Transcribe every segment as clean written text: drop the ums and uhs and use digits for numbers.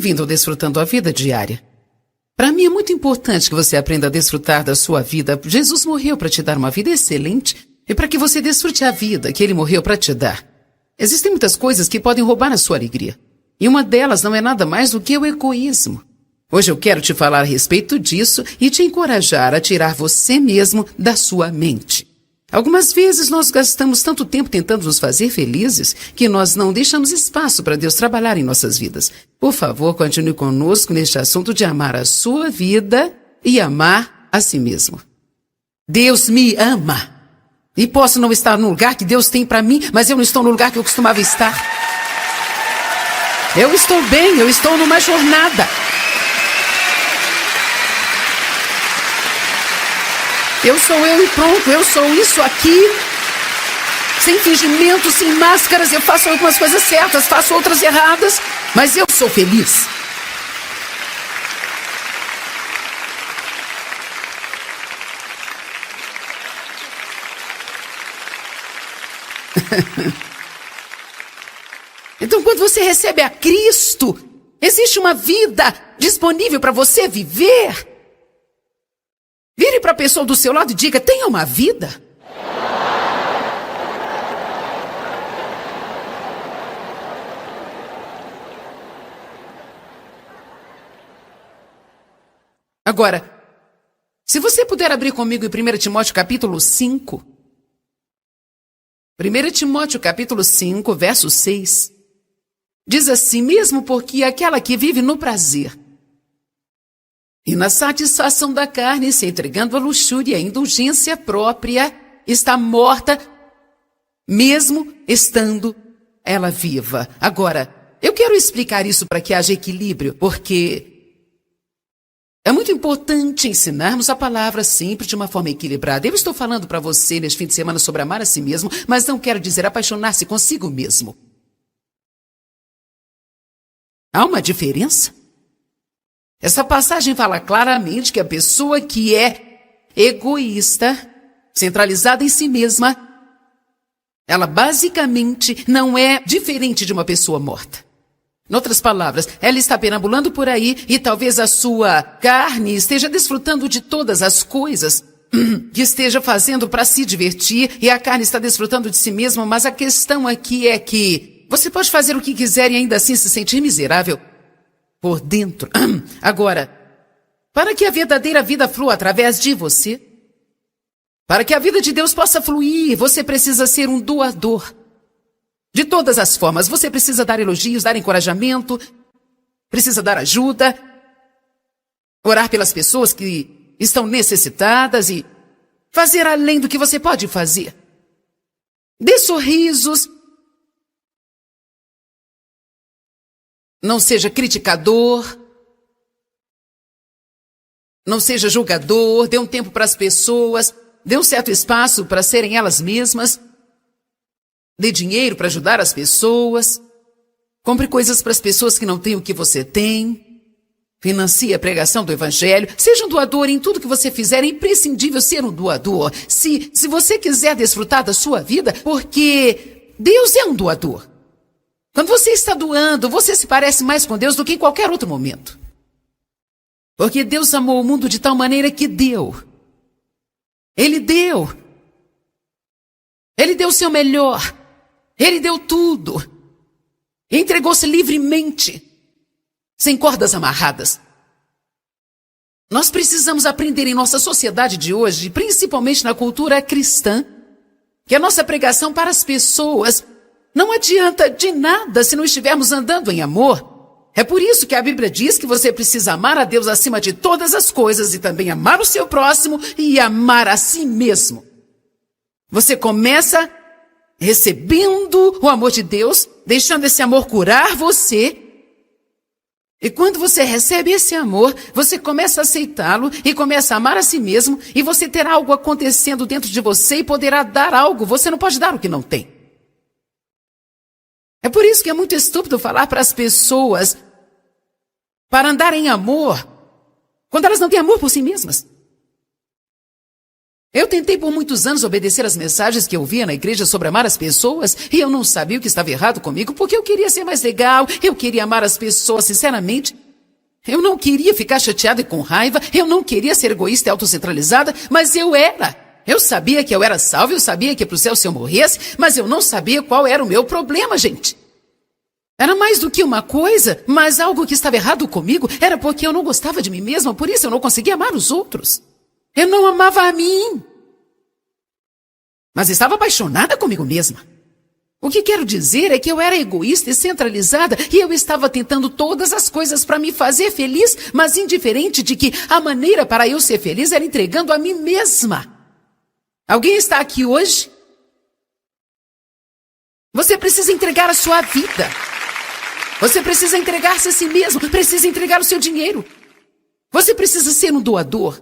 Bem-vindo ao Desfrutando a Vida Diária. Para mim é muito importante que você aprenda a desfrutar da sua vida. Jesus morreu para te dar uma vida excelente e para que você desfrute a vida que Ele morreu para te dar. Existem muitas coisas que podem roubar a sua alegria. E uma delas não é nada mais do que o egoísmo. Hoje eu quero te falar a respeito disso e te encorajar a tirar você mesmo da sua mente. Algumas vezes nós gastamos tanto tempo tentando nos fazer felizes que nós não deixamos espaço para Deus trabalhar em nossas vidas. Por favor, continue conosco neste assunto de amar a sua vida e amar a si mesmo. Deus me ama. E posso não estar no lugar que Deus tem para mim, mas eu não estou no lugar que eu costumava estar. Eu estou bem, eu estou numa jornada. Eu sou eu e pronto, eu sou isso aqui, sem fingimento, sem máscaras, eu faço algumas coisas certas, faço outras erradas, mas eu sou feliz. Então, quando você recebe a Cristo, existe uma vida disponível para você viver. Vire para a pessoa do seu lado e diga: tenha uma vida. Agora, se você puder abrir comigo em 1 Timóteo capítulo 5. 1 Timóteo capítulo 5, verso 6. Diz assim: mesmo porque aquela que vive no prazer e na satisfação da carne, se entregando à luxúria e à indulgência própria, está morta, mesmo estando ela viva. Agora, eu quero explicar isso para que haja equilíbrio, porque é muito importante ensinarmos a palavra sempre de uma forma equilibrada. Eu estou falando para você neste fim de semana sobre amar a si mesmo, mas não quero dizer apaixonar-se consigo mesmo. Há uma diferença? Essa passagem fala claramente que a pessoa que é egoísta, centralizada em si mesma, ela basicamente não é diferente de uma pessoa morta. Em outras palavras, ela está perambulando por aí e talvez a sua carne esteja desfrutando de todas as coisas que esteja fazendo para se divertir e a carne está desfrutando de si mesma, mas a questão aqui é que você pode fazer o que quiser e ainda assim se sentir miserável por dentro. Agora, para que a verdadeira vida flua através de você, para que a vida de Deus possa fluir, você precisa ser um doador. De todas as formas, você precisa dar elogios, dar encorajamento, precisa dar ajuda, orar pelas pessoas que estão necessitadas e fazer além do que você pode fazer. Dê sorrisos. Não seja criticador, não seja julgador, dê um tempo para as pessoas, dê um certo espaço para serem elas mesmas, dê dinheiro para ajudar as pessoas, compre coisas para as pessoas que não têm o que você tem, financie a pregação do Evangelho, seja um doador em tudo que você fizer, é imprescindível ser um doador. Se você quiser desfrutar da sua vida, porque Deus é um doador. Quando você está doando, você se parece mais com Deus do que em qualquer outro momento. Porque Deus amou o mundo de tal maneira que deu. Ele deu. Ele deu o seu melhor. Ele deu tudo. Entregou-se livremente, sem cordas amarradas. Nós precisamos aprender em nossa sociedade de hoje, principalmente na cultura cristã, que a nossa pregação para as pessoas não adianta de nada se não estivermos andando em amor. É por isso que a Bíblia diz que você precisa amar a Deus acima de todas as coisas e também amar o seu próximo e amar a si mesmo. Você começa recebendo o amor de Deus, deixando esse amor curar você. E quando você recebe esse amor, você começa a aceitá-lo e começa a amar a si mesmo e você terá algo acontecendo dentro de você e poderá dar algo. Você não pode dar o que não tem. É por isso que é muito estúpido falar para as pessoas para andar em amor, quando elas não têm amor por si mesmas. Eu tentei por muitos anos obedecer às mensagens que eu via na igreja sobre amar as pessoas, e eu não sabia o que estava errado comigo, porque eu queria ser mais legal, eu queria amar as pessoas sinceramente. Eu não queria ficar chateada e com raiva, eu não queria ser egoísta e autocentralizada, mas eu era. Eu sabia que eu era salva, eu sabia que ia pro céu se eu morresse, mas eu não sabia qual era o meu problema, gente. Era mais do que uma coisa, mas algo que estava errado comigo era porque eu não gostava de mim mesma, por isso eu não conseguia amar os outros. Eu não amava a mim. Mas estava apaixonada comigo mesma. O que quero dizer é que eu era egoísta e centralizada e eu estava tentando todas as coisas para me fazer feliz, mas indiferente de que a maneira para eu ser feliz era entregando a mim mesma. Alguém está aqui hoje? Você precisa entregar a sua vida. Você precisa entregar-se a si mesmo, precisa entregar o seu dinheiro. Você precisa ser um doador.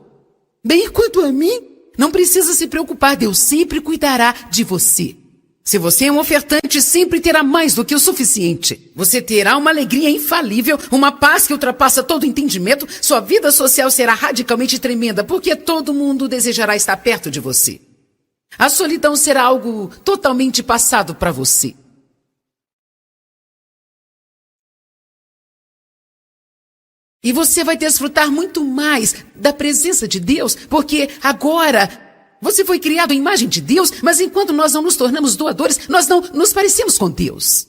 Bem, quanto a mim, não precisa se preocupar, Deus sempre cuidará de você. Se você é um ofertante, sempre terá mais do que o suficiente. Você terá uma alegria infalível, uma paz que ultrapassa todo entendimento. Sua vida social será radicalmente tremenda, porque todo mundo desejará estar perto de você. A solidão será algo totalmente passado para você. E você vai desfrutar muito mais da presença de Deus, porque agora você foi criado à imagem de Deus, mas enquanto nós não nos tornamos doadores, nós não nos parecemos com Deus.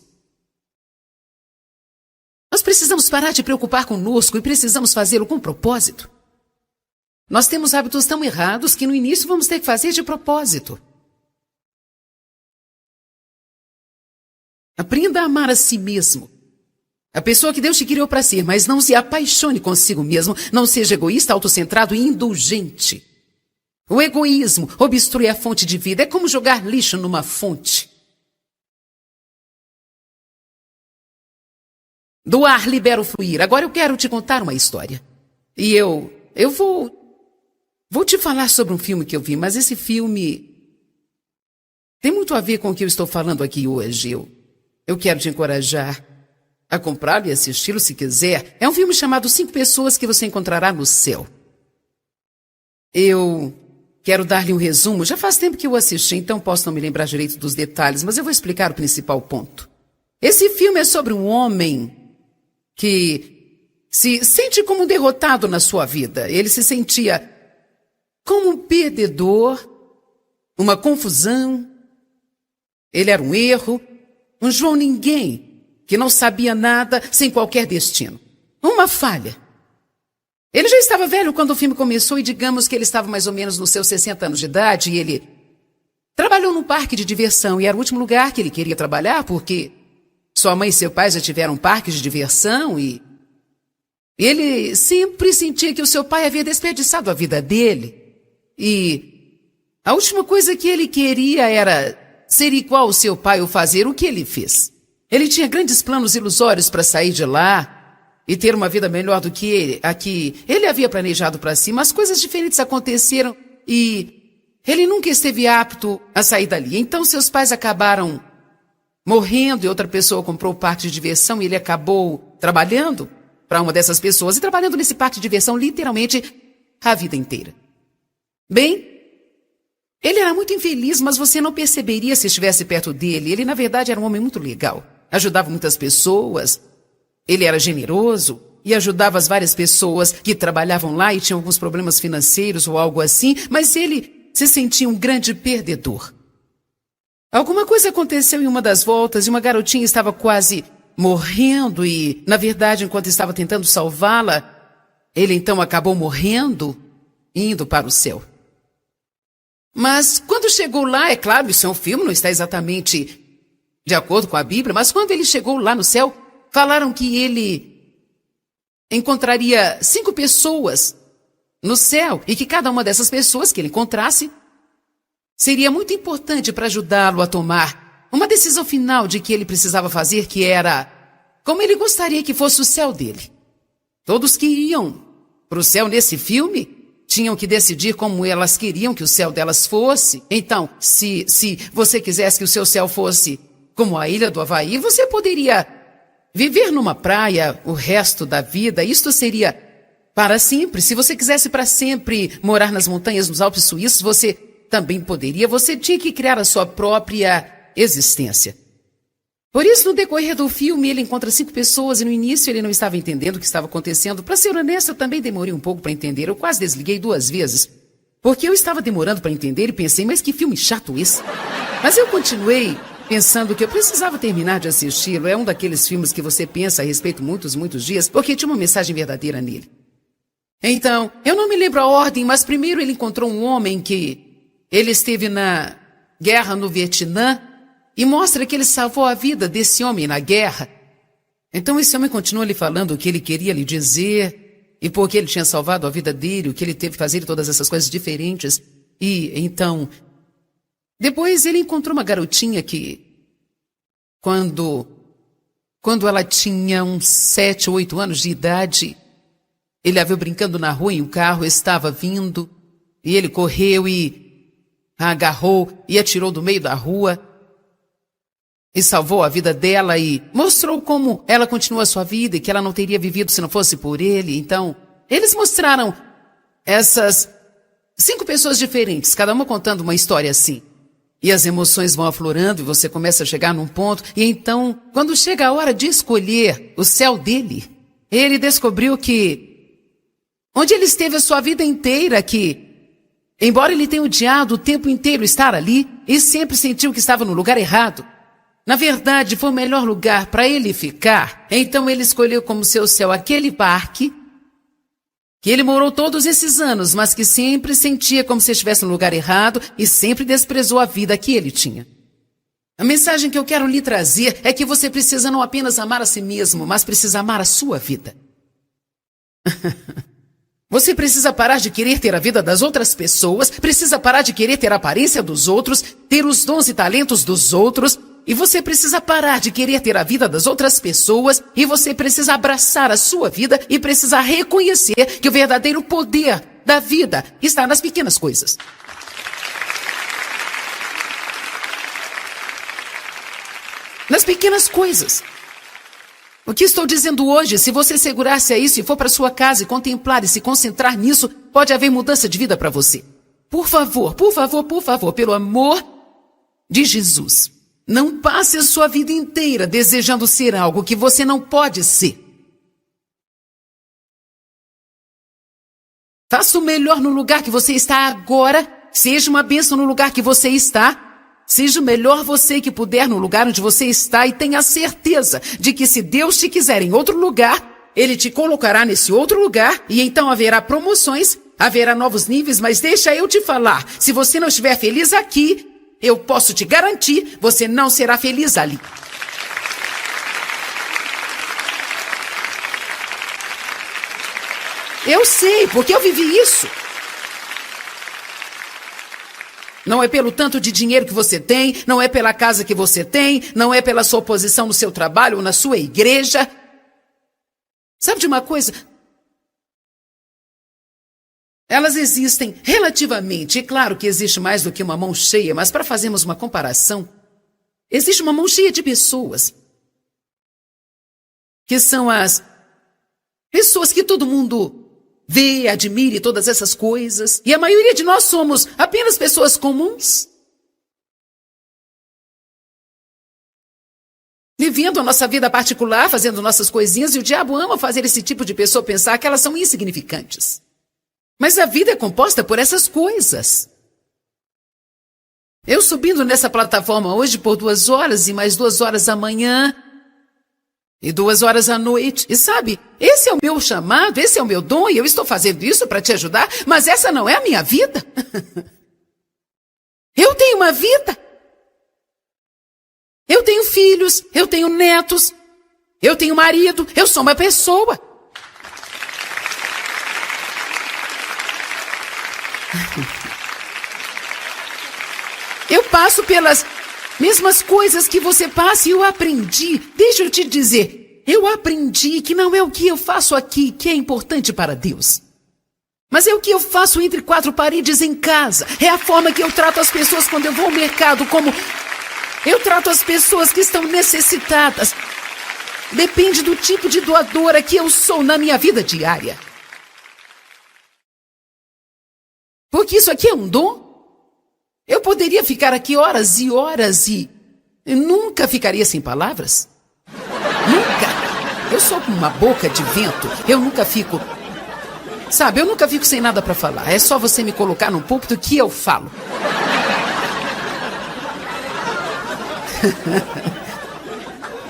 Nós precisamos parar de preocupar conosco e precisamos fazê-lo com propósito. Nós temos hábitos tão errados que no início vamos ter que fazer de propósito. Aprenda a amar a si mesmo. A pessoa que Deus te criou para ser, mas não se apaixone consigo mesmo. Não seja egoísta, autocentrado e indulgente. O egoísmo obstrui a fonte de vida. É como jogar lixo numa fonte. Doar libera o fluir. Agora eu quero te contar uma história. E eu vou te falar sobre um filme que eu vi, mas esse filme tem muito a ver com o que eu estou falando aqui hoje. Eu quero te encorajar a comprá-lo e assisti-lo se quiser. É um filme chamado 5 Pessoas que Você Encontrará no Céu. Eu quero dar-lhe um resumo. Já faz tempo que eu assisti, então posso não me lembrar direito dos detalhes, mas eu vou explicar o principal ponto. Esse filme é sobre um homem que se sente como um derrotado na sua vida. Ele se sentia como um perdedor, uma confusão. Ele era um erro, um João Ninguém, que não sabia nada, sem qualquer destino. Uma falha. Ele já estava velho quando o filme começou e digamos que ele estava mais ou menos nos seus 60 anos de idade e ele trabalhou num parque de diversão e era o último lugar que ele queria trabalhar porque sua mãe e seu pai já tiveram um parque de diversão e ele sempre sentia que o seu pai havia desperdiçado a vida dele. E a última coisa que ele queria era ser igual ao seu pai ou fazer o que ele fez. Ele tinha grandes planos ilusórios para sair de lá e ter uma vida melhor do que a que ele havia planejado para si, mas coisas diferentes aconteceram e ele nunca esteve apto a sair dali. Então seus pais acabaram morrendo e outra pessoa comprou o parque de diversão e ele acabou trabalhando para uma dessas pessoas e trabalhando nesse parque de diversão literalmente a vida inteira. Bem, ele era muito infeliz, mas você não perceberia se estivesse perto dele. Ele, na verdade, era um homem muito legal. Ajudava muitas pessoas. Ele era generoso e ajudava as várias pessoas que trabalhavam lá e tinham alguns problemas financeiros ou algo assim, mas ele se sentia um grande perdedor. Alguma coisa aconteceu em uma das voltas e uma garotinha estava quase morrendo e, na verdade, enquanto estava tentando salvá-la, ele então acabou morrendo e indo para o céu. Mas quando chegou lá, é claro, isso é um filme, não está exatamente de acordo com a Bíblia, mas quando ele chegou lá no céu, falaram que ele encontraria 5 pessoas no céu e que cada uma dessas pessoas que ele encontrasse seria muito importante para ajudá-lo a tomar uma decisão final de que ele precisava fazer, que era como ele gostaria que fosse o céu dele. Todos que iam para o céu nesse filme tinham que decidir como elas queriam que o céu delas fosse. Então, se você quisesse que o seu céu fosse como a ilha do Havaí, você poderia viver numa praia o resto da vida. Isto seria para sempre. Se você quisesse para sempre morar nas montanhas, nos Alpes suíços, você também poderia, você tinha que criar a sua própria existência. Por isso, no decorrer do filme, ele encontra 5 pessoas e no início ele não estava entendendo o que estava acontecendo. Para ser honesto, eu também demorei um pouco para entender. Eu quase desliguei 2 vezes, porque eu estava demorando para entender e pensei, mas que filme chato esse. Mas eu continuei pensando que eu precisava terminar de assisti-lo. É um daqueles filmes que você pensa a respeito muitos dias, porque tinha uma mensagem verdadeira nele. Então, eu não me lembro a ordem, mas primeiro ele encontrou um homem que ele esteve na guerra no Vietnã e mostra que ele salvou a vida desse homem na guerra. Então esse homem continua lhe falando o que ele queria lhe dizer e por que ele tinha salvado a vida dele, o que ele teve que fazer, todas essas coisas diferentes. E então, depois ele encontrou uma garotinha que, quando ela tinha uns 7 ou 8 anos de idade, ele a viu brincando na rua e o carro estava vindo, e ele correu e a agarrou e atirou do meio da rua e salvou a vida dela e mostrou como ela continua a sua vida e que ela não teria vivido se não fosse por ele. Então, eles mostraram essas 5 pessoas diferentes, cada uma contando uma história assim. E as emoções vão aflorando e você começa a chegar num ponto. E então, quando chega a hora de escolher o céu dele, ele descobriu que, onde ele esteve a sua vida inteira, que, embora ele tenha odiado o tempo inteiro estar ali, e sempre sentiu que estava no lugar errado, na verdade foi o melhor lugar para ele ficar. Então ele escolheu como seu céu aquele parque, que ele morou todos esses anos, mas que sempre sentia como se estivesse no lugar errado e sempre desprezou a vida que ele tinha. A mensagem que eu quero lhe trazer é que você precisa não apenas amar a si mesmo, mas precisa amar a sua vida. Você precisa parar de querer ter a vida das outras pessoas, precisa parar de querer ter a aparência dos outros, ter os dons e talentos dos outros, e você precisa parar de querer ter a vida das outras pessoas, e você precisa abraçar a sua vida e precisa reconhecer que o verdadeiro poder da vida está nas pequenas coisas. Nas pequenas coisas. O que estou dizendo hoje, se você segurar-se a isso e for para sua casa e contemplar e se concentrar nisso, pode haver mudança de vida para você. Por favor, pelo amor de Jesus, não passe a sua vida inteira desejando ser algo que você não pode ser. Faça o melhor no lugar que você está agora, seja uma bênção no lugar que você está. Seja o melhor você que puder no lugar onde você está e tenha certeza de que se Deus te quiser em outro lugar, Ele te colocará nesse outro lugar e então haverá promoções, haverá novos níveis, mas deixa eu te falar, se você não estiver feliz aqui, eu posso te garantir, você não será feliz ali. Eu sei, porque eu vivi isso. Não é pelo tanto de dinheiro que você tem, não é pela casa que você tem, não é pela sua posição no seu trabalho ou na sua igreja. Sabe de uma coisa? Elas existem relativamente, e claro que existe mais do que uma mão cheia, mas para fazermos uma comparação, existe uma mão cheia de pessoas, que são as pessoas que todo mundo vê, admire todas essas coisas. E a maioria de nós somos apenas pessoas comuns. Vivendo a nossa vida particular, fazendo nossas coisinhas. E o diabo ama fazer esse tipo de pessoa pensar que elas são insignificantes. Mas a vida é composta por essas coisas. Eu subindo nessa plataforma hoje por 2 horas e mais 2 horas amanhã. E 2 horas à noite. E sabe, esse é o meu chamado, esse é o meu dom, e eu estou fazendo isso para te ajudar, mas essa não é a minha vida. Eu tenho uma vida. Eu tenho filhos, eu tenho netos, eu tenho marido, eu sou uma pessoa. Eu passo pelas mesmas coisas que você passa e eu aprendi. Deixa eu te dizer, eu aprendi que não é o que eu faço aqui que é importante para Deus. Mas é o que eu faço entre 4 paredes em casa. É a forma que eu trato as pessoas quando eu vou ao mercado, como eu trato as pessoas que estão necessitadas. Depende do tipo de doadora que eu sou na minha vida diária. Porque isso aqui é um dom. Eu poderia ficar aqui horas e horas e nunca ficaria sem palavras. Nunca. Eu sou como uma boca de vento. Eu nunca fico... Sabe, eu nunca fico sem nada para falar. É só você me colocar num púlpito que eu falo.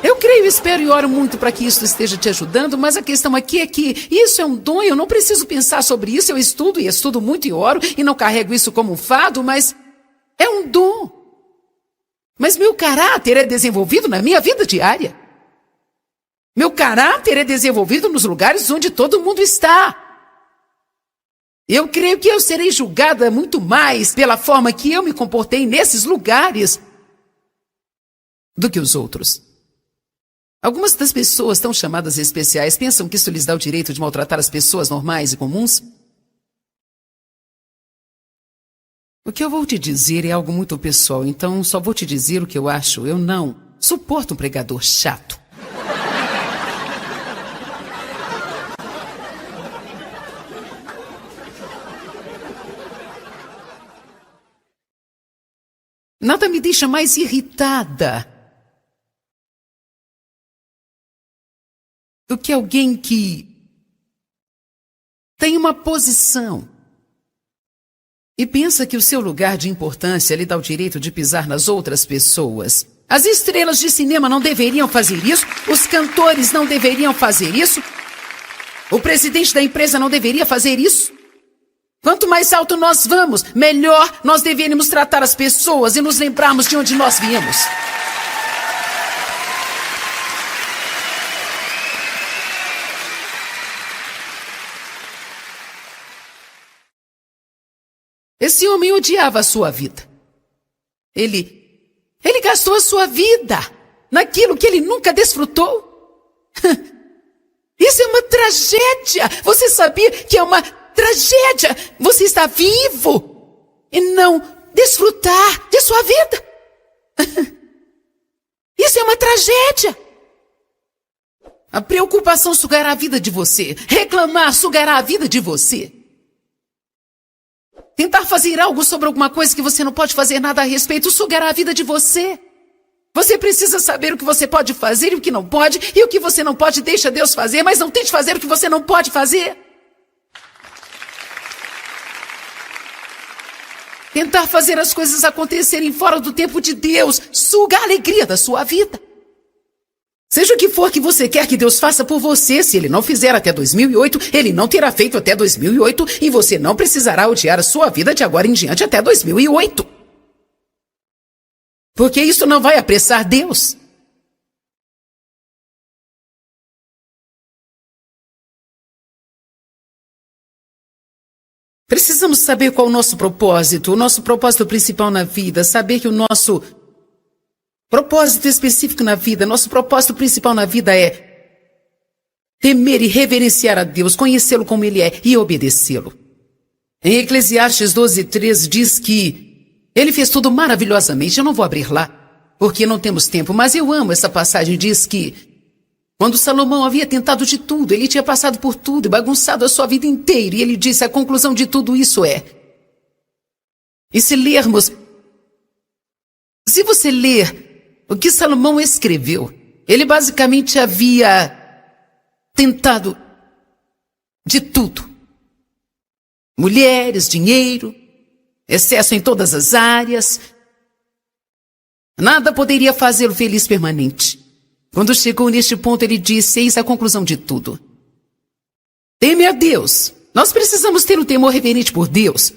Eu creio, espero e oro muito para que isso esteja te ajudando, mas a questão aqui é que isso é um dom, eu não preciso pensar sobre isso, eu estudo e estudo muito e oro e não carrego isso como um fardo, mas é um dom. Mas meu caráter é desenvolvido na minha vida diária. Meu caráter é desenvolvido nos lugares onde todo mundo está. Eu creio que eu serei julgada muito mais pela forma que eu me comportei nesses lugares do que os outros. Algumas das pessoas tão chamadas especiais pensam que isso lhes dá o direito de maltratar as pessoas normais e comuns. O que eu vou te dizer é algo muito pessoal, então só vou te dizer o que eu acho. Eu não suporto um pregador chato. Nada me deixa mais irritada do que alguém que tem uma posição e pensa que o seu lugar de importância lhe dá o direito de pisar nas outras pessoas. As estrelas de cinema não deveriam fazer isso, os cantores não deveriam fazer isso, o presidente da empresa não deveria fazer isso. Quanto mais alto nós vamos, melhor nós deveríamos tratar as pessoas e nos lembrarmos de onde nós viemos. Esse homem odiava a sua vida. Ele gastou a sua vida naquilo que ele nunca desfrutou. Isso é uma tragédia. Você sabia que é uma tragédia você está vivo e não desfrutar de sua vida? Isso é uma tragédia. A preocupação sugará a vida de você. Reclamar sugará a vida de você. Tentar fazer algo sobre alguma coisa que você não pode fazer nada a respeito sugará a vida de você. Você precisa saber o que você pode fazer e o que não pode, e o que você não pode deixa Deus fazer, mas não tente fazer o que você não pode fazer. Tentar fazer as coisas acontecerem fora do tempo de Deus suga a alegria da sua vida. Seja o que for que você quer que Deus faça por você, se Ele não fizer até 2008, Ele não terá feito até 2008 e você não precisará odiar a sua vida de agora em diante até 2008. Porque isso não vai apressar Deus. Precisamos saber qual é o nosso propósito principal na vida, saber que o nosso propósito específico na vida, nosso propósito principal na vida é temer e reverenciar a Deus, conhecê-lo como Ele é e obedecê-lo. Em Eclesiastes 12:13 diz que Ele fez tudo maravilhosamente. Eu não vou abrir lá, porque não temos tempo, mas eu amo essa passagem. Diz que quando Salomão havia tentado de tudo, ele tinha passado por tudo e bagunçado a sua vida inteira, e ele disse, a conclusão de tudo isso é... E se você ler o que Salomão escreveu, ele basicamente havia tentado de tudo. Mulheres, dinheiro, excesso em todas as áreas. Nada poderia fazê-lo feliz permanente. Quando chegou neste ponto, ele disse, eis a conclusão de tudo. Teme a Deus. Nós precisamos ter um temor reverente por Deus.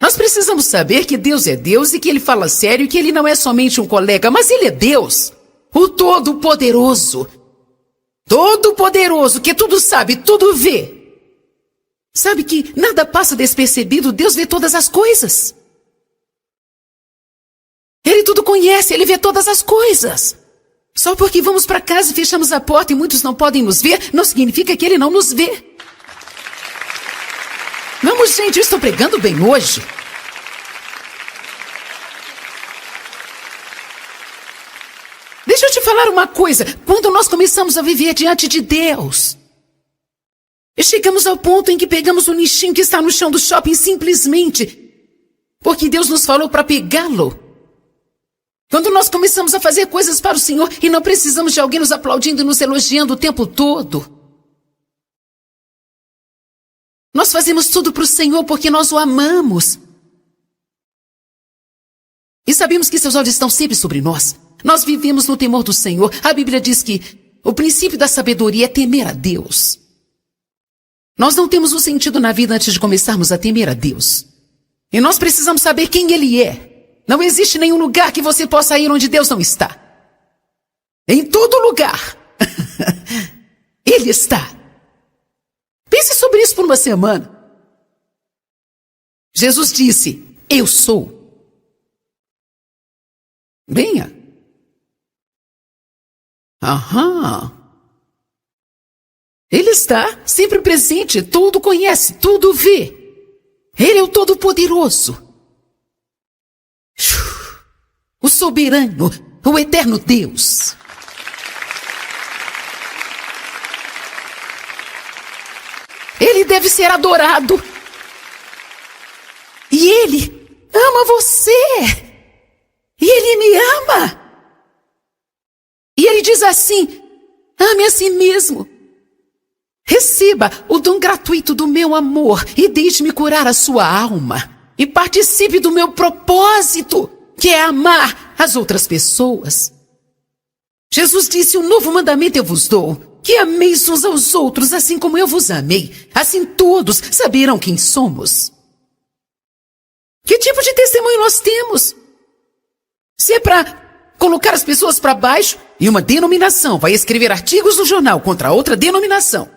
Nós precisamos saber que Deus é Deus e que Ele fala sério e que Ele não é somente um colega, mas Ele é Deus, o Todo-Poderoso. Todo-Poderoso, que tudo sabe, tudo vê. Sabe que nada passa despercebido, Deus vê todas as coisas. Ele tudo conhece, Ele vê todas as coisas. Só porque vamos para casa e fechamos a porta e muitos não podem nos ver, não significa que Ele não nos vê. Vamos, gente, eu estou pregando bem hoje. Deixa eu te falar uma coisa. Quando nós começamos a viver diante de Deus, e chegamos ao ponto em que pegamos o nichinho que está no chão do shopping simplesmente Porque Deus nos falou para pegá-lo. Quando nós começamos a fazer coisas para o Senhor e não precisamos de alguém nos aplaudindo e nos elogiando o tempo todo. Nós fazemos tudo para o Senhor porque nós o amamos. E sabemos que seus olhos estão sempre sobre nós. Nós vivemos no temor do Senhor. A Bíblia diz que o princípio da sabedoria é temer a Deus. Nós não temos um sentido na vida antes de começarmos a temer a Deus. E nós precisamos saber quem Ele é. Não existe nenhum lugar que você possa ir onde Deus não está. Em todo lugar. Ele está. Pense sobre isso por uma semana. Jesus disse, eu sou. Venha. Aham. Ele está sempre presente, tudo conhece, tudo vê. Ele é o Todo-Poderoso. O soberano, o eterno Deus. Ele deve ser adorado. E Ele ama você. E Ele me ama. E Ele diz assim, ame a si mesmo. Receba o dom gratuito do meu amor e deixe-me curar a sua alma. E participe do meu propósito, que é amar as outras pessoas. Jesus disse, um novo mandamento eu vos dou, que ameis uns aos outros, assim como eu vos amei. Assim todos saberão quem somos. Que tipo de testemunho nós temos? Se é para colocar as pessoas para baixo, e uma denominação vai escrever artigos no jornal contra outra denominação.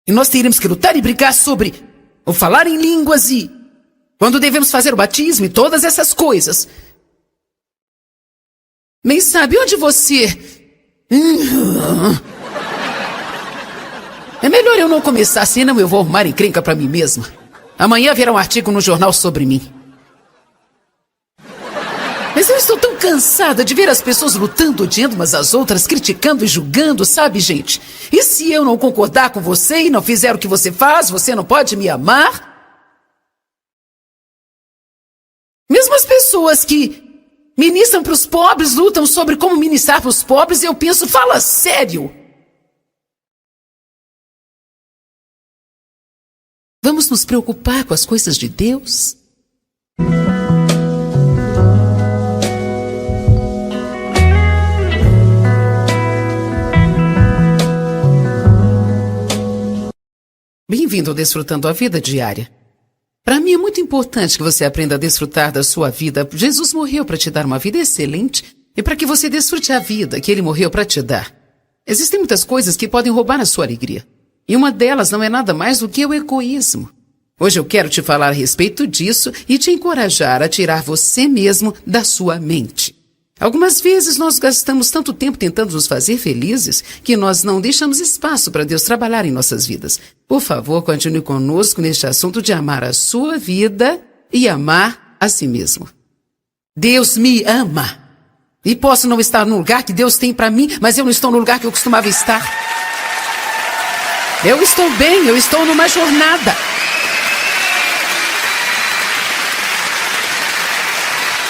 E nós teremos que lutar e brigar sobre o falar em línguas e quando devemos fazer o batismo e todas essas coisas. Nem sabe onde você... É melhor eu não começar, senão eu vou arrumar encrenca para mim mesma. Amanhã haverá um artigo no jornal sobre mim. Mas eu estou tão cansada de ver as pessoas lutando, odiando umas às outras, criticando e julgando, sabe, gente? E se eu não concordar com você e não fizer o que você faz, você não pode me amar? Mesmo as pessoas que ministram para os pobres, lutam sobre como ministrar para os pobres, e eu penso, fala sério. Vamos nos preocupar com as coisas de Deus? Bem-vindo ao Desfrutando a Vida Diária. Para mim é muito importante que você aprenda a desfrutar da sua vida. Jesus morreu para te dar uma vida excelente e para que você desfrute a vida que Ele morreu para te dar. Existem muitas coisas que podem roubar a sua alegria. E uma delas não é nada mais do que o egoísmo. Hoje eu quero te falar a respeito disso e te encorajar a tirar você mesmo da sua mente. Algumas vezes nós gastamos tanto tempo tentando nos fazer felizes que nós não deixamos espaço para Deus trabalhar em nossas vidas. Por favor, continue conosco neste assunto de amar a sua vida e amar a si mesmo. Deus me ama. E posso não estar no lugar que Deus tem para mim, mas eu não estou no lugar que eu costumava estar. Eu estou bem, eu estou numa jornada.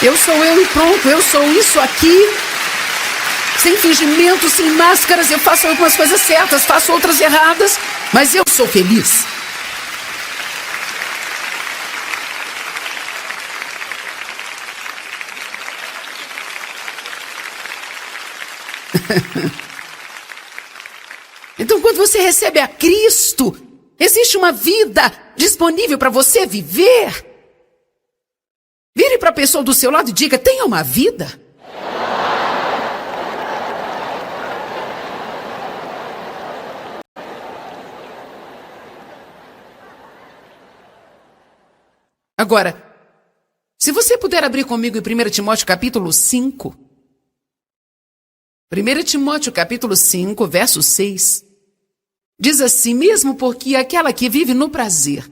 Eu sou eu e pronto, eu sou isso aqui, sem fingimento, sem máscaras, eu faço algumas coisas certas, faço outras erradas, mas eu sou feliz. Então, quando você recebe a Cristo, existe uma vida disponível para você viver. Vire para a pessoa do seu lado e diga, tenha uma vida. Agora, se você puder abrir comigo em 1 Timóteo capítulo 5. 1 Timóteo capítulo 5, verso 6. Diz assim, mesmo porque aquela que vive no prazer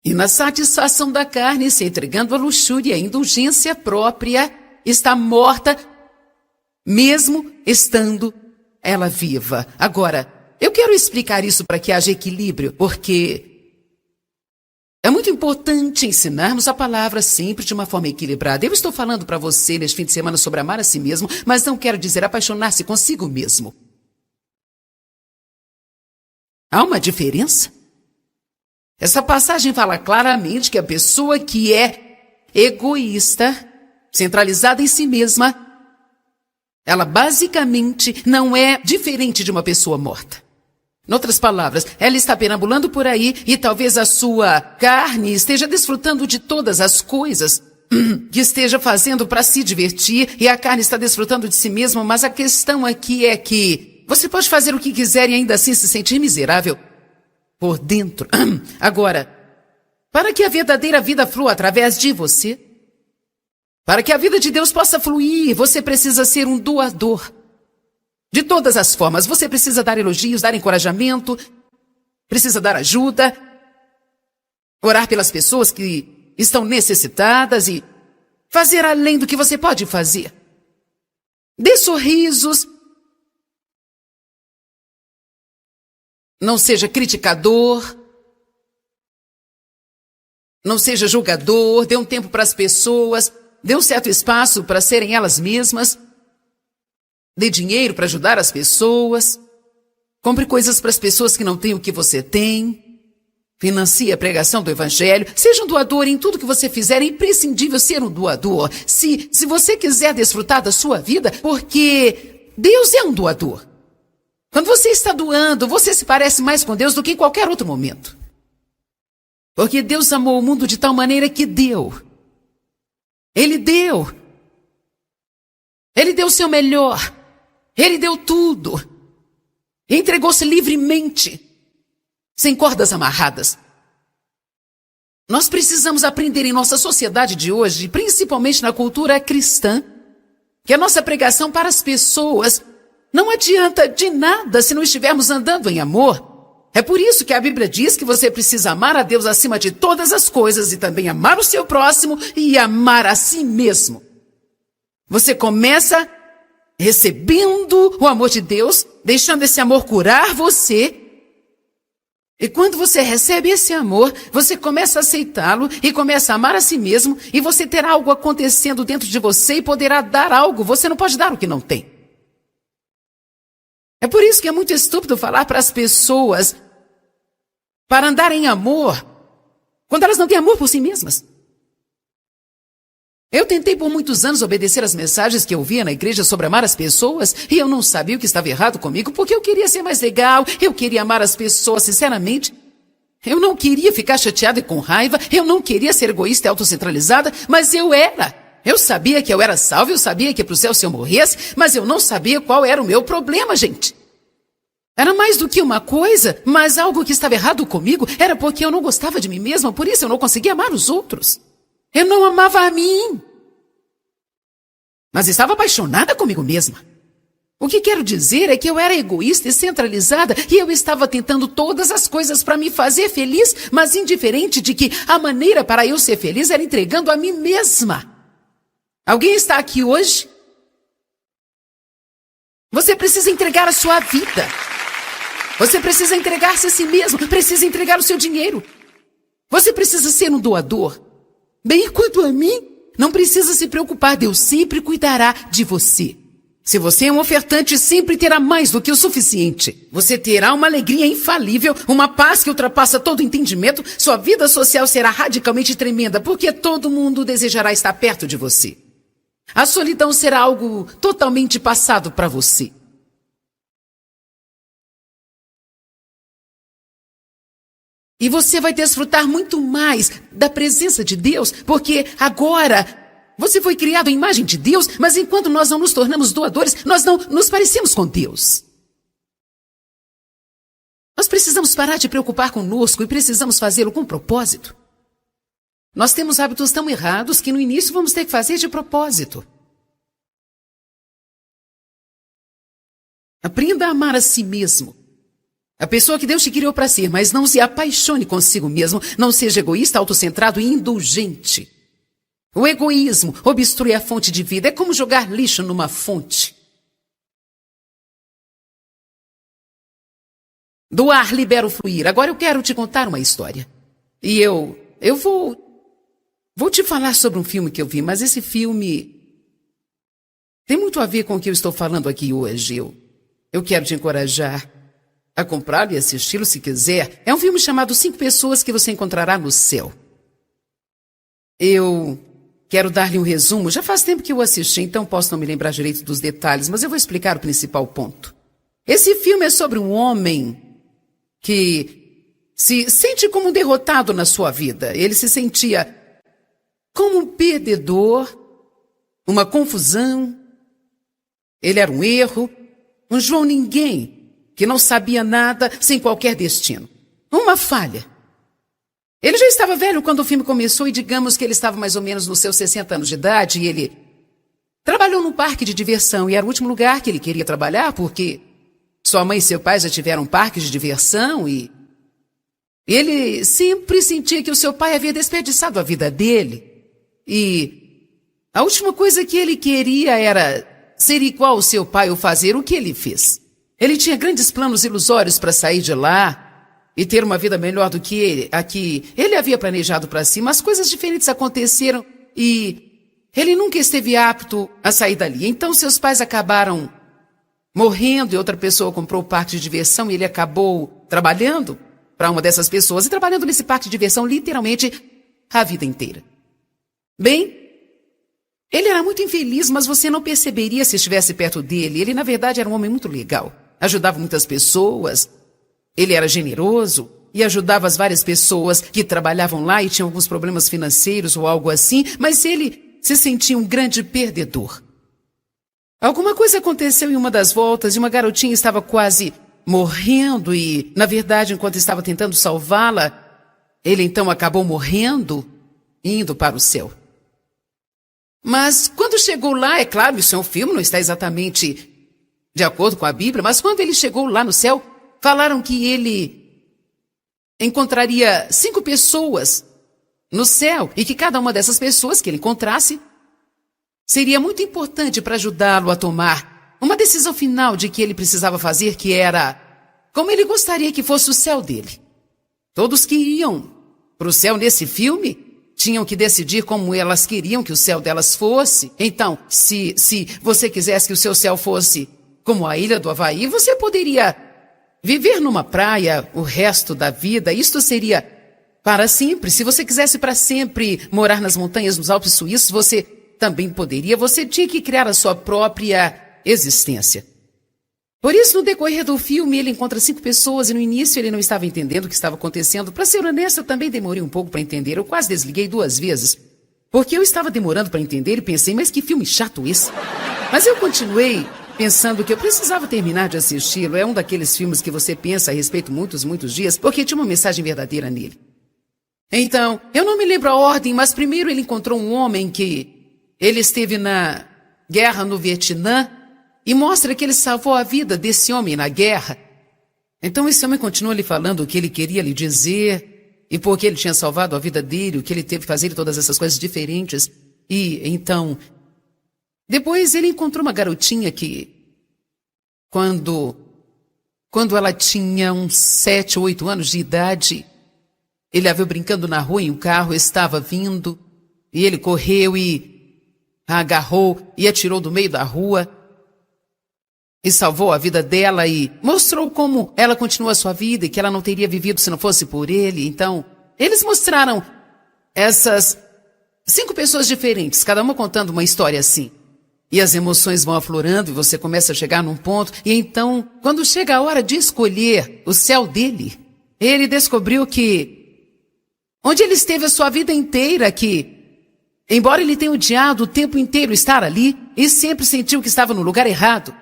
e na satisfação da carne, se entregando à luxúria e à indulgência própria, está morta, mesmo estando ela viva. Agora, eu quero explicar isso para que haja equilíbrio, porque É muito importante ensinarmos a palavra sempre de uma forma equilibrada. Eu estou falando para você neste fim de semana sobre amar a si mesmo, mas não quero dizer apaixonar-se consigo mesmo. Há uma diferença? Essa passagem fala claramente que a pessoa que é egoísta, centralizada em si mesma, ela basicamente não é diferente de uma pessoa morta. Em outras palavras, ela está perambulando por aí e talvez a sua carne esteja desfrutando de todas as coisas que esteja fazendo para se divertir e a carne está desfrutando de si mesma, mas a questão aqui é que você pode fazer o que quiser e ainda assim se sentir miserável por dentro. Agora, para que a verdadeira vida flua através de você, para que a vida de Deus possa fluir, você precisa ser um doador. De todas as formas, você precisa dar elogios, dar encorajamento, precisa dar ajuda, orar pelas pessoas que estão necessitadas e fazer além do que você pode fazer. Dê sorrisos. Não seja criticador. Não seja julgador. Dê um tempo para as pessoas. Dê um certo espaço para serem elas mesmas. Dê dinheiro para ajudar as pessoas. Compre coisas para as pessoas que não têm o que você tem. Financie a pregação do Evangelho. Seja um doador em tudo que você fizer. É imprescindível ser um doador. Se você quiser desfrutar da sua vida, porque Deus é um doador. Quando você está doando, você se parece mais com Deus do que em qualquer outro momento. Porque Deus amou o mundo de tal maneira que deu. Ele deu. Ele deu o seu melhor. Ele deu tudo. Entregou-se livremente, sem cordas amarradas. Nós precisamos aprender em nossa sociedade de hoje, principalmente na cultura cristã, que a nossa pregação para as pessoas não adianta de nada se não estivermos andando em amor. É por isso que a Bíblia diz que você precisa amar a Deus acima de todas as coisas e também amar o seu próximo e amar a si mesmo. Você começa recebendo o amor de Deus, deixando esse amor curar você. E quando você recebe esse amor, você começa a aceitá-lo e começa a amar a si mesmo e você terá algo acontecendo dentro de você e poderá dar algo. Você não pode dar o que não tem. É por isso que é muito estúpido falar para as pessoas para andar em amor quando elas não têm amor por si mesmas. Eu tentei por muitos anos obedecer às mensagens que eu via na igreja sobre amar as pessoas e eu não sabia o que estava errado comigo porque eu queria ser mais legal, eu queria amar as pessoas sinceramente. Eu não queria ficar chateada e com raiva, eu não queria ser egoísta e autocentralizada, mas eu era. Eu sabia que eu era salva, eu sabia que ia para o céu se eu morresse, mas eu não sabia qual era o meu problema, gente. Era mais do que uma coisa, mas algo que estava errado comigo era porque eu não gostava de mim mesma, por isso eu não conseguia amar os outros. Eu não amava a mim, mas estava apaixonada comigo mesma. O que quero dizer é que eu era egoísta e centralizada e eu estava tentando todas as coisas para me fazer feliz, mas indiferente de que a maneira para eu ser feliz era entregando a mim mesma. Alguém está aqui hoje? Você precisa entregar a sua vida. Você precisa entregar-se a si mesmo, precisa entregar o seu dinheiro. Você precisa ser um doador. Bem, quanto a mim, não precisa se preocupar, Deus sempre cuidará de você. Se você é um ofertante, sempre terá mais do que o suficiente. Você terá uma alegria infalível, uma paz que ultrapassa todo entendimento. Sua vida social será radicalmente tremenda, porque todo mundo desejará estar perto de você. A solidão será algo totalmente passado para você. E você vai desfrutar muito mais da presença de Deus, porque agora você foi criado à imagem de Deus, mas enquanto nós não nos tornamos doadores, nós não nos parecemos com Deus. Nós precisamos parar de preocupar conosco e precisamos fazê-lo com propósito. Nós temos hábitos tão errados que no início vamos ter que fazer de propósito. Aprenda a amar a si mesmo. A pessoa que Deus te criou para ser, mas não se apaixone consigo mesmo. Não seja egoísta, autocentrado e indulgente. O egoísmo obstrui a fonte de vida. É como jogar lixo numa fonte. Doar libera o fluir. Agora eu quero te contar uma história. E eu eu vou te falar sobre um filme que eu vi, mas esse filme tem muito a ver com o que eu estou falando aqui hoje. Eu quero te encorajar a comprá-lo e assisti-lo se quiser. É um filme chamado 5 Pessoas que você encontrará no céu. Eu quero dar-lhe um resumo. Já faz tempo que eu assisti, então posso não me lembrar direito dos detalhes, mas eu vou explicar o principal ponto. Esse filme é sobre um homem que se sente como um derrotado na sua vida. Ele se sentia como um perdedor, uma confusão. Ele era um erro, um João Ninguém, que não sabia nada, sem qualquer destino. Uma falha. Ele já estava velho quando o filme começou e digamos que ele estava mais ou menos nos seus 60 anos de idade e ele trabalhou num parque de diversão e era o último lugar que ele queria trabalhar porque sua mãe e seu pai já tiveram parques de diversão e ele sempre sentia que o seu pai havia desperdiçado a vida dele. E a última coisa que ele queria era ser igual ao seu pai ou fazer o que ele fez. Ele tinha grandes planos ilusórios para sair de lá e ter uma vida melhor do que a que ele havia planejado para si, mas coisas diferentes aconteceram e ele nunca esteve apto a sair dali. Então seus pais acabaram morrendo e outra pessoa comprou o parque de diversão e ele acabou trabalhando para uma dessas pessoas e trabalhando nesse parque de diversão literalmente a vida inteira. Bem, ele era muito infeliz, mas você não perceberia se estivesse perto dele. Ele, na verdade, era um homem muito legal. Ajudava muitas pessoas. Ele era generoso e ajudava as várias pessoas que trabalhavam lá e tinham alguns problemas financeiros ou algo assim, mas ele se sentia um grande perdedor. Alguma coisa aconteceu em uma das voltas e uma garotinha estava quase morrendo e, na verdade, enquanto estava tentando salvá-la, ele então acabou morrendo e indo para o céu. Mas quando chegou lá, é claro, isso é um filme, não está exatamente de acordo com a Bíblia, mas quando ele chegou lá no céu, falaram que ele encontraria 5 pessoas no céu e que cada uma dessas pessoas que ele encontrasse seria muito importante para ajudá-lo a tomar uma decisão final de que ele precisava fazer, que era como ele gostaria que fosse o céu dele. Todos que iam para o céu nesse filme tinham que decidir como elas queriam que o céu delas fosse. Então, se você quisesse que o seu céu fosse como a ilha do Havaí, você poderia viver numa praia o resto da vida. Isto seria para sempre. Se você quisesse para sempre morar nas montanhas, nos Alpes suíços, você também poderia. Você tinha que criar a sua própria existência. Por isso, no decorrer do filme, ele encontra 5 pessoas e no início ele não estava entendendo o que estava acontecendo. Para ser honesto, eu também demorei um pouco para entender. Eu quase desliguei 2 vezes, porque eu estava demorando para entender e pensei, mas que filme chato esse. Mas eu continuei pensando que eu precisava terminar de assisti-lo. É um daqueles filmes que você pensa a respeito muitos dias, porque tinha uma mensagem verdadeira nele. Então, eu não me lembro a ordem, mas primeiro ele encontrou um homem que ele esteve na guerra no Vietnã, e mostra que ele salvou a vida desse homem na guerra. Então esse homem continua lhe falando o que ele queria lhe dizer, e por que ele tinha salvado a vida dele, o que ele teve que fazer e todas essas coisas diferentes. E então, depois ele encontrou uma garotinha que, quando ela tinha uns 7 ou 8 anos de idade, ele a viu brincando na rua e um carro estava vindo, e ele correu e a agarrou e atirou do meio da rua, e salvou a vida dela e mostrou como ela continua a sua vida e que ela não teria vivido se não fosse por ele. Então, eles mostraram essas 5 pessoas diferentes, cada uma contando uma história assim. E as emoções vão aflorando e você começa a chegar num ponto. E então, quando chega a hora de escolher o céu dele, ele descobriu que onde ele esteve a sua vida inteira, que embora ele tenha odiado o tempo inteiro estar ali e sempre sentiu que estava no lugar errado,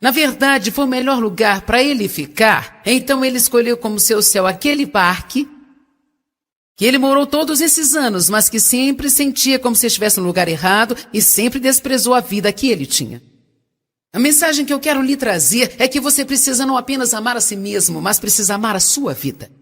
na verdade, foi o melhor lugar para ele ficar. Então ele escolheu como seu céu aquele parque, que ele morou todos esses anos, mas que sempre sentia como se estivesse no lugar errado e sempre desprezou a vida que ele tinha. A mensagem que eu quero lhe trazer é que você precisa não apenas amar a si mesmo, mas precisa amar a sua vida.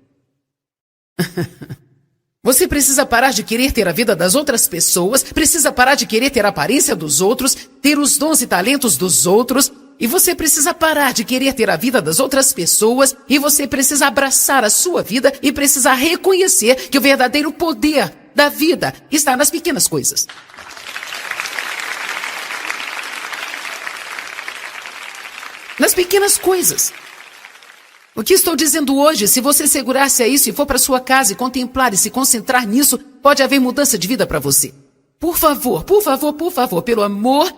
Você precisa parar de querer ter a vida das outras pessoas, precisa parar de querer ter a aparência dos outros, ter os dons e talentos dos outros, E você precisa parar de querer ter a vida das outras pessoas, e você precisa abraçar a sua vida e precisa reconhecer que o verdadeiro poder da vida está nas pequenas coisas. Nas pequenas coisas. O que estou dizendo hoje, se você segurar-se a isso e for para sua casa e contemplar e se concentrar nisso, pode haver mudança de vida para você. Por favor, por favor, por favor, pelo amor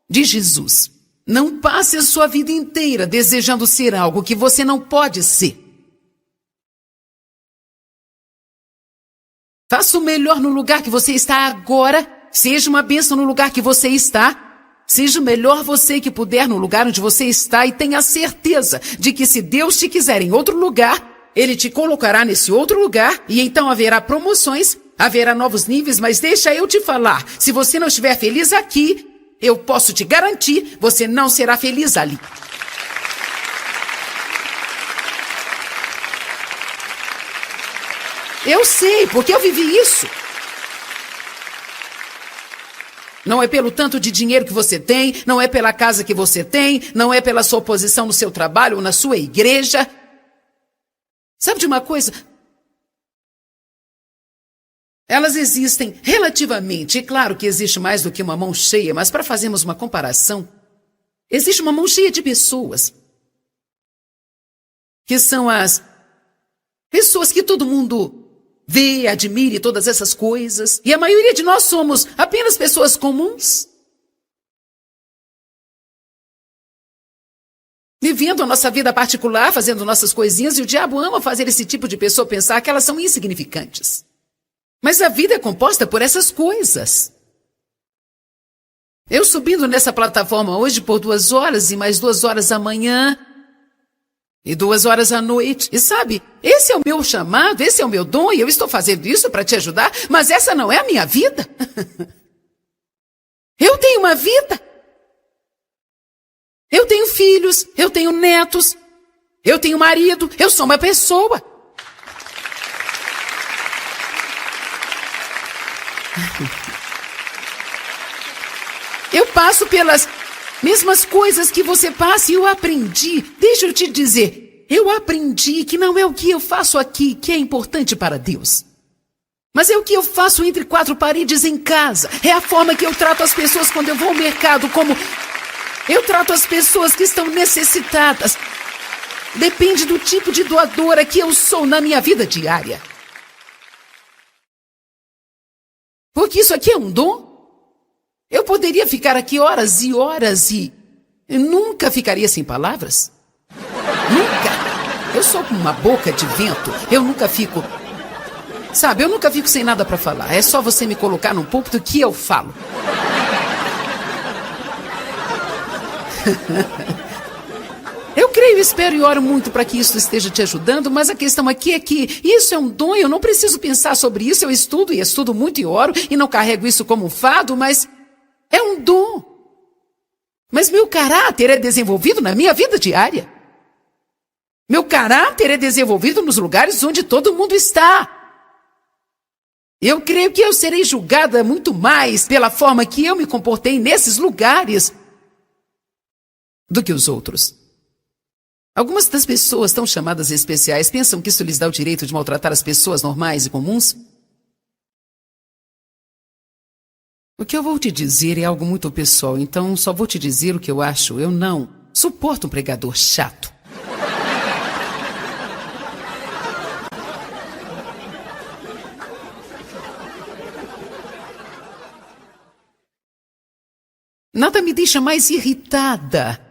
de Jesus, não passe a sua vida inteira desejando ser algo que você não pode ser. Faça o melhor no lugar que você está agora, seja uma bênção no lugar que você está. Seja o melhor você que puder no lugar onde você está e tenha certeza de que se Deus te quiser em outro lugar, Ele te colocará nesse outro lugar e então haverá promoções, haverá novos níveis, mas deixa eu te falar, se você não estiver feliz aqui, eu posso te garantir, você não será feliz ali. Eu sei, porque eu vivi isso. Não é pelo tanto de dinheiro que você tem, não é pela casa que você tem, não é pela sua posição no seu trabalho ou na sua igreja. Sabe de uma coisa? Elas existem relativamente, e claro que existe mais do que uma mão cheia, mas para fazermos uma comparação, existe uma mão cheia de pessoas, que são as pessoas que todo mundo vê, admire todas essas coisas. E a maioria de nós somos apenas pessoas comuns. Vivendo a nossa vida particular, fazendo nossas coisinhas, e o diabo ama fazer esse tipo de pessoa pensar que elas são insignificantes. Mas a vida é composta por essas coisas. Eu subindo nessa plataforma hoje por 2 horas e mais 2 horas amanhã, e 2 horas à noite. E sabe, esse é o meu chamado, esse é o meu dom, e eu estou fazendo isso para te ajudar, mas essa não é a minha vida. Eu tenho uma vida. Eu tenho filhos, eu tenho netos, eu tenho marido, eu sou uma pessoa. Eu passo pelas mesmas coisas que você passa e eu aprendi. Deixa eu te dizer, eu aprendi que não é o que eu faço aqui que é importante para Deus. Mas é o que eu faço entre 4 paredes em casa. É a forma que eu trato as pessoas quando eu vou ao mercado, como eu trato as pessoas que estão necessitadas. Depende do tipo de doadora que eu sou na minha vida diária. Porque isso aqui é um dom. Eu poderia ficar aqui horas e horas e nunca ficaria sem palavras. Nunca. Eu sou como uma boca de vento. Eu nunca fico... Sabe, eu nunca fico sem nada para falar. É só você me colocar num púlpito que eu falo. Eu creio, espero e oro muito para que isso esteja te ajudando, mas a questão aqui é que isso é um dom, eu não preciso pensar sobre isso, eu estudo e estudo muito e oro e não carrego isso como um fado, mas é um dom. Mas meu caráter é desenvolvido na minha vida diária. Meu caráter é desenvolvido nos lugares onde todo mundo está. Eu creio que eu serei julgada muito mais pela forma que eu me comportei nesses lugares do que os outros. Algumas das pessoas tão chamadas especiais pensam que isso lhes dá o direito de maltratar as pessoas normais e comuns. O que eu vou te dizer é algo muito pessoal, então só vou te dizer o que eu acho. Eu não suporto um pregador chato. Nada me deixa mais irritada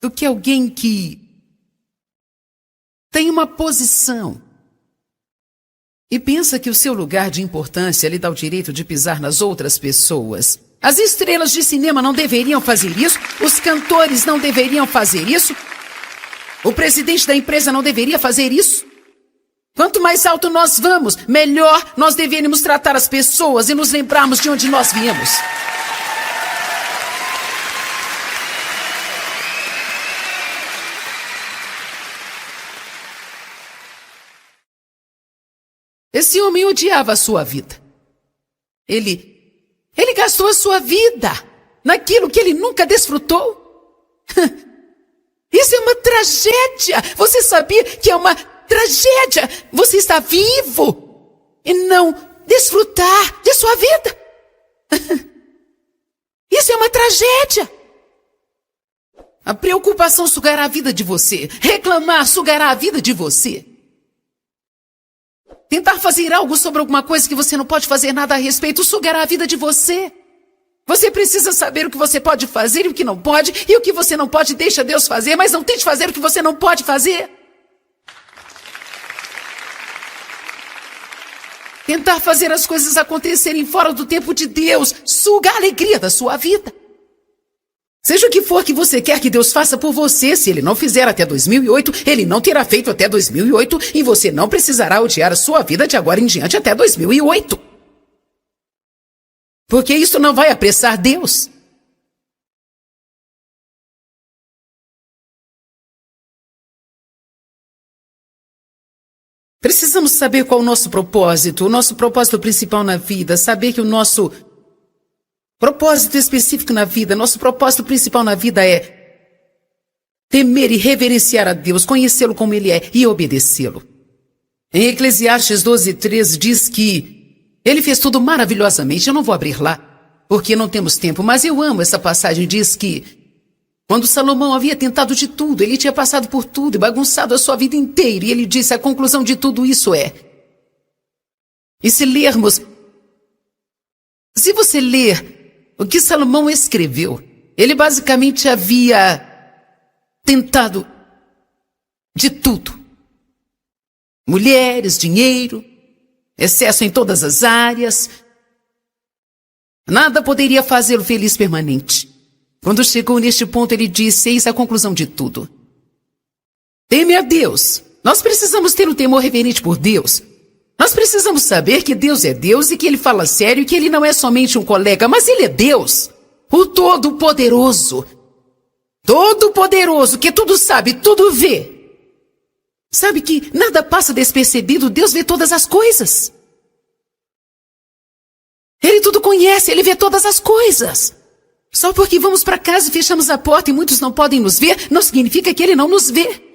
do que alguém que tem uma posição e pensa que o seu lugar de importância lhe dá o direito de pisar nas outras pessoas. As estrelas de cinema não deveriam fazer isso, os cantores não deveriam fazer isso, o presidente da empresa não deveria fazer isso. Quanto mais alto nós vamos, melhor nós deveríamos tratar as pessoas e nos lembrarmos de onde nós viemos. Esse homem odiava a sua vida. Ele Ele gastou a sua vida naquilo que ele nunca desfrutou. Isso é uma tragédia. Você sabia que é uma tragédia você está vivo e não desfrutar de sua vida? Isso é uma tragédia. A preocupação sugará a vida de você. Reclamar sugará a vida de você. Tentar fazer algo sobre alguma coisa que você não pode fazer nada a respeito sugará a vida de você. Você precisa saber o que você pode fazer e o que não pode. E o que você não pode, deixa Deus fazer. Mas não tente fazer o que você não pode fazer. Tentar fazer as coisas acontecerem fora do tempo de Deus suga a alegria da sua vida. Seja o que for que você quer que Deus faça por você, se Ele não fizer até 2008, Ele não terá feito até 2008 e você não precisará odiar a sua vida de agora em diante até 2008. Porque isso não vai apressar Deus. Precisamos saber qual o nosso propósito principal na vida, saber que o nosso propósito específico na vida, nosso propósito principal na vida é temer e reverenciar a Deus, conhecê-lo como Ele é e obedecê-lo. Em Eclesiastes 12:13 diz que Ele fez tudo maravilhosamente. Eu não vou abrir lá, porque não temos tempo, mas eu amo essa passagem. Diz que quando Salomão havia tentado de tudo, ele tinha passado por tudo e bagunçado a sua vida inteira, e ele disse, a conclusão de tudo isso é... E se você ler o que Salomão escreveu, ele basicamente havia tentado de tudo. Mulheres, dinheiro, excesso em todas as áreas. Nada poderia fazê-lo feliz permanente. Quando chegou neste ponto, ele disse, eis a conclusão de tudo. Teme a Deus. Nós precisamos ter um temor reverente por Deus. Nós precisamos saber que Deus é Deus e que Ele fala sério e que Ele não é somente um colega, mas Ele é Deus, o Todo-Poderoso. Todo-Poderoso, que tudo sabe, tudo vê. Sabe que nada passa despercebido, Deus vê todas as coisas. Ele tudo conhece, Ele vê todas as coisas. Só porque vamos para casa e fechamos a porta e muitos não podem nos ver, não significa que Ele não nos vê.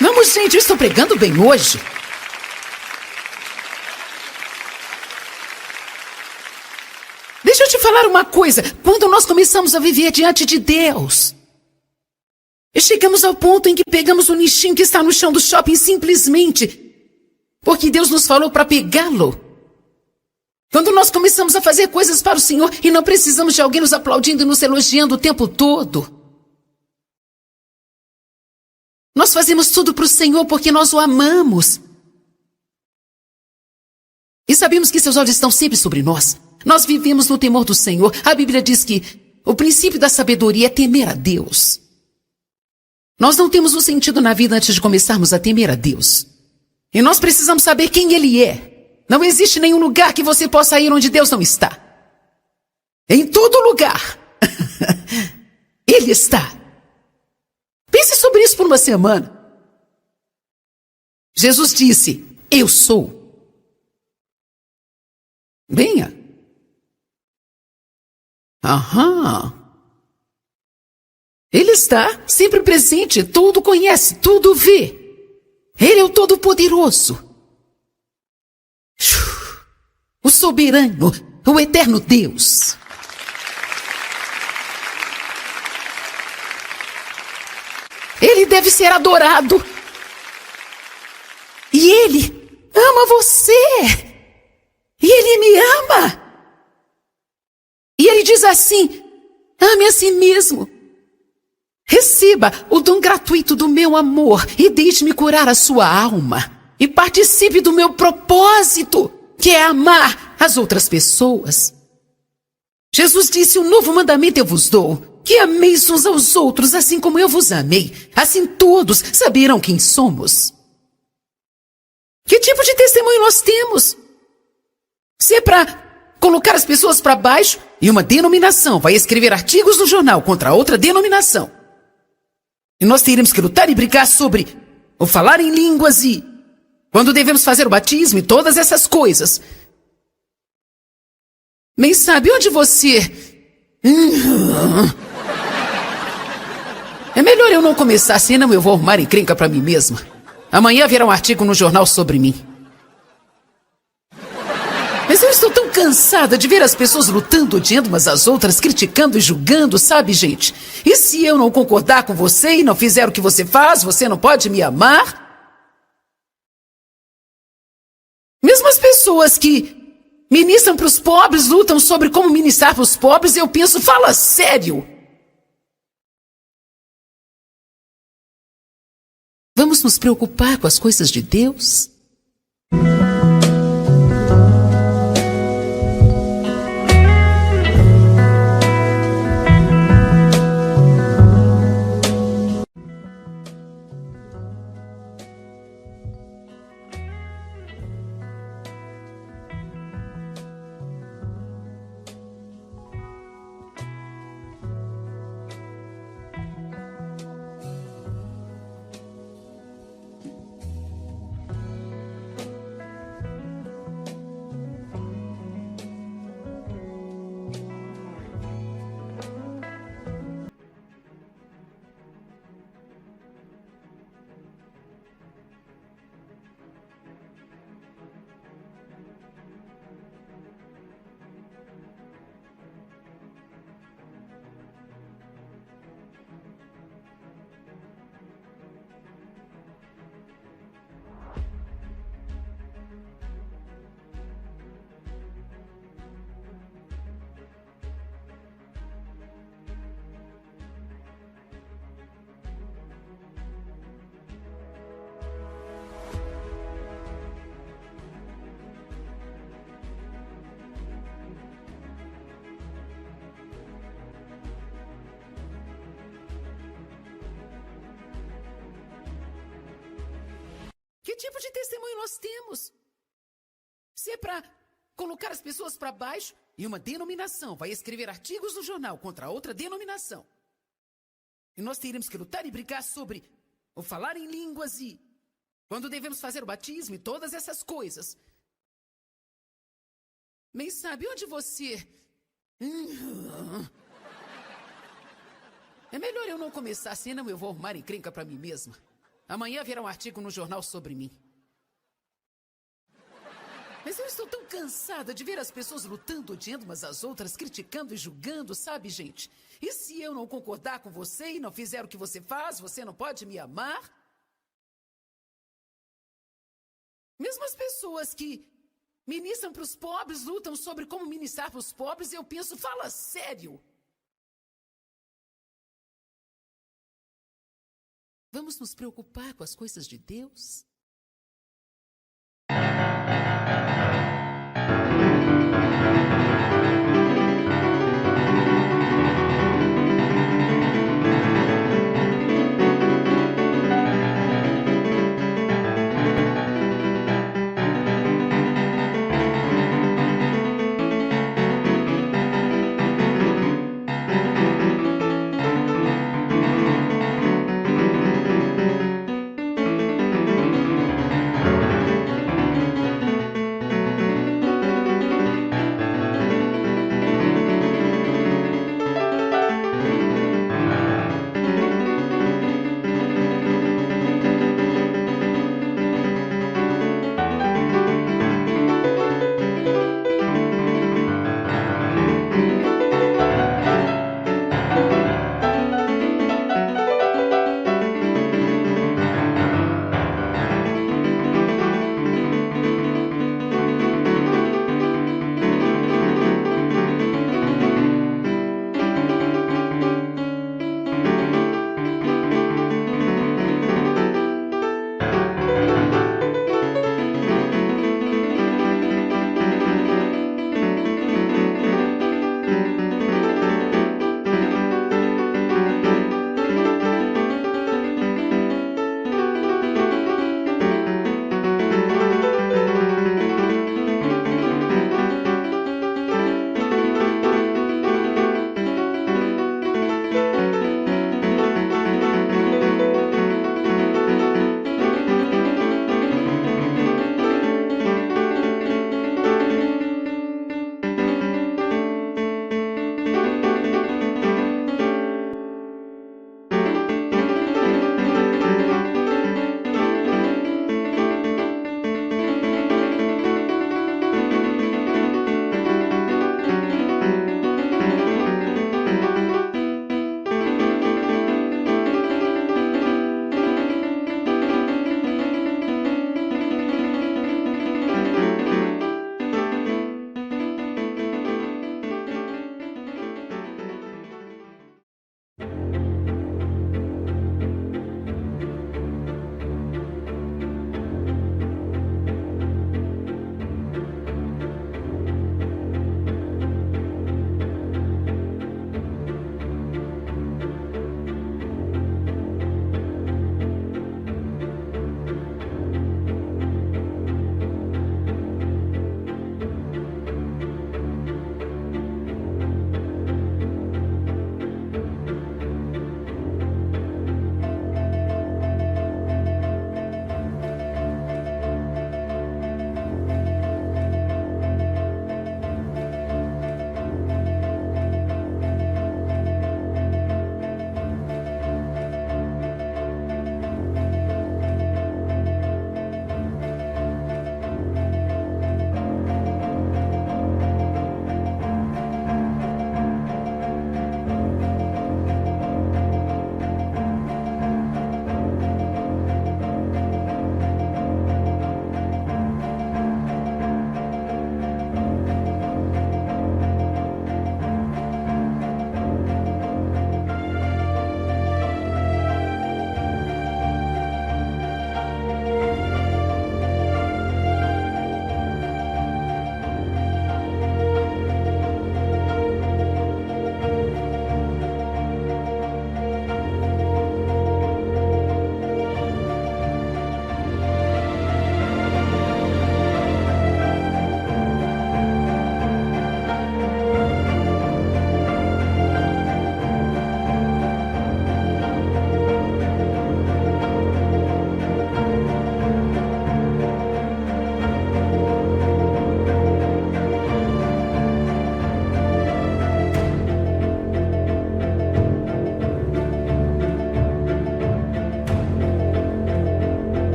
Vamos, gente, eu estou pregando bem hoje. Deixa eu te falar uma coisa. Quando nós começamos a viver diante de Deus, e chegamos ao ponto em que pegamos o nichinho que está no chão do shopping simplesmente porque Deus nos falou para pegá-lo. Quando nós começamos a fazer coisas para o Senhor e não precisamos de alguém nos aplaudindo e nos elogiando o tempo todo. Nós fazemos tudo para o Senhor porque nós o amamos. E sabemos que seus olhos estão sempre sobre nós. Nós vivemos no temor do Senhor. A Bíblia diz que o princípio da sabedoria é temer a Deus. Nós não temos um sentido na vida antes de começarmos a temer a Deus. E nós precisamos saber quem Ele é. Não existe nenhum lugar que você possa ir onde Deus não está. Em todo lugar. Ele está. Pense sobre isso por uma semana. Jesus disse, eu sou. Venha. Aham. Ele está sempre presente, tudo conhece, tudo vê. Ele é o Todo-Poderoso. O soberano, o eterno Deus. Ele deve ser adorado. E Ele ama você. E Ele me ama. E Ele diz assim, ame a si mesmo. Receba o dom gratuito do meu amor e deixe-me curar a sua alma. E participe do meu propósito, que é amar as outras pessoas. Jesus disse, um novo mandamento eu vos dou, que ameis uns aos outros, assim como eu vos amei. Assim todos saberão quem somos. Que tipo de testemunho nós temos? Se é para colocar as pessoas para baixo, e uma denominação vai escrever artigos no jornal contra outra denominação, e nós teremos que lutar e brigar sobre o falar em línguas e quando devemos fazer o batismo e todas essas coisas. Nem sabe onde você... É melhor eu não começar, senão eu vou arrumar encrenca pra mim mesma. Amanhã virá um artigo no jornal sobre mim. Mas eu estou tão cansada de ver as pessoas lutando, odiando umas às outras, criticando e julgando, sabe, gente? E se eu não concordar com você e não fizer o que você faz, você não pode me amar? Mesmo as pessoas que ministram para os pobres, lutam sobre como ministrar para os pobres, eu penso, fala sério. Vamos nos preocupar com as coisas de Deus? Que tipo de testemunho nós temos? Se é para colocar as pessoas para baixo e uma denominação vai escrever artigos no jornal contra outra denominação. E nós teremos que lutar e brigar sobre o falar em línguas e quando devemos fazer o batismo e todas essas coisas. Nem sabe onde você... É melhor eu não começar, senão eu vou arrumar encrenca para mim mesma. Amanhã virá um artigo no jornal sobre mim. Mas eu estou tão cansada de ver as pessoas lutando, odiando umas às outras, criticando e julgando, sabe, gente? E se eu não concordar com você e não fizer o que você faz, você não pode me amar? Mesmo as pessoas que ministram para os pobres, lutam sobre como ministrar para os pobres, eu penso, fala sério. Vamos nos preocupar com as coisas de Deus?